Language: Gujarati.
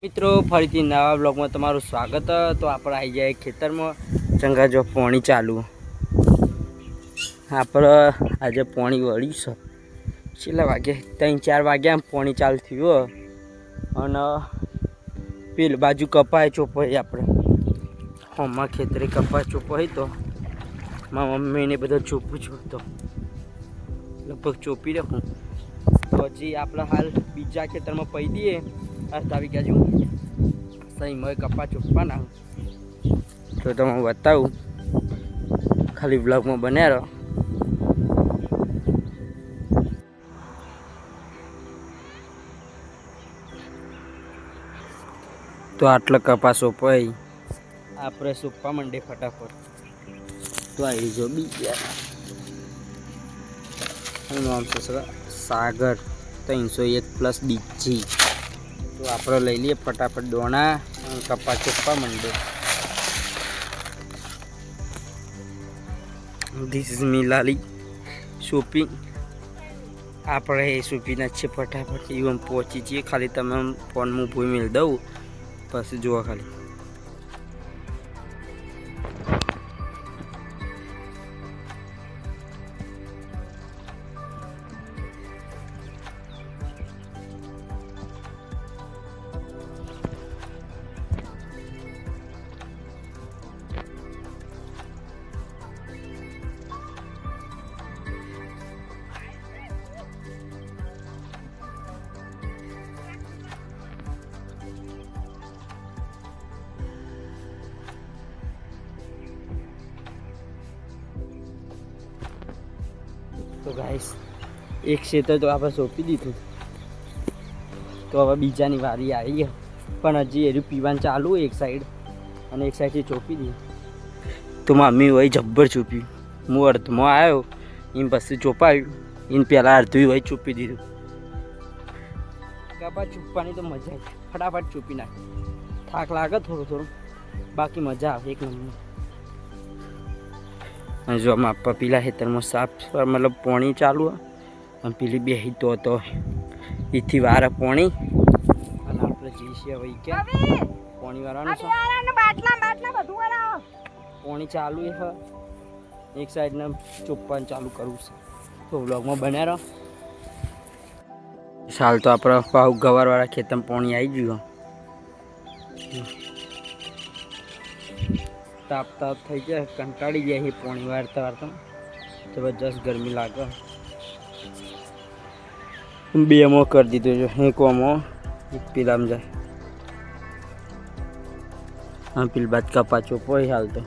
મિત્રો ફરીથી નવા બ્લોગમાં તમારું સ્વાગત. તો આપણે આવી જાય ખેતરમાં ચંગા જો પાણી ચાલુ. આપણે આજે પાણી વળ્યું છે. છેલ્લા વાગે 3-4 વાગ્યા પાણી ચાલુ થયું. અને પેલી બાજુ કપાય ચોપાઈ આપણે અમારા ખેતરે કપાય ચોપાઈ તો મારા મમ્મીને બધો ચોપું છું તો લગભગ ચોપી રાખું. તો હજી આપણે હાલ બીજા ખેતરમાં પી દઈએ. અડધા વીઘા જેવું સહી મેં કપા ચોપવાના તો તમે બતાવું. ખાલી બ્લોગમાં બન્યા રહો. તો આટલો કપા સોંપાઈ આપણે સોંપવા માંડે ફટાફટ. તો આવી જો બીજા નામ છે સાગર 301+ બીજી. તો આપણે લઈ લઈએ ફટાફટ દોણા અને કપા ચોપવા માંડે. ધીસ ઇઝ મિલાલી શોપિંગ. આપણે એ શોપિંગના છે ફટાફટ એવું પહોંચી જઈએ. ખાલી તમે ફોન હું ભૂઈ મેળ દઉં પછી જુઓ ખાલી. તો ગાઈસ એક ક્ષેત્ર તો આપણે સોંપી દીધું. તો હવે બીજાની વારી આવી ગઈ. પણ હજી એનું પીવાનું ચાલુ એક સાઈડ અને એક સાઈડથી ચોપી દઈએ. તો મમ્મી હોય જબ્બર ચોપ્યું. હું અર્ધમાં આવ્યો એમ પછી ચોપાવ્યું. એને પહેલાં અડધું હોય ચોપી દીધું. કપા ચોપવાની તો મજા આવી. ફટાફટ ચોપી નાખે. થાક લાગે થોડું બાકી મજા આવે એક નંબર. અને જો આમાં પપીલા ખેતરમાં સાફ મતલબ પાણી ચાલુ અને પેલી બેહી તો એથી વારે પાણી. અને આપણે જઈએ છીએ હવે કે પાણી વાળવાનું છે. પાણી ચાલુ એ એક સાઈડને ચોપવાનું ચાલુ કરવું છે. તો વ્લોગમાં બન્યા રહો. સાલ તો આપણે પાવ ગવારવાળા ખેતરમાં પાણી આવી ગયું. તાપ થઈ જાય કંટાળી જાય છે પાણી વારતા જબરજસ્ત ગરમી લાગે. 2 કરી દીધું છે. એક ઓમાં એક પેલામાં જાય. હા પેલી બાદ કપા ચોપો હાલ તો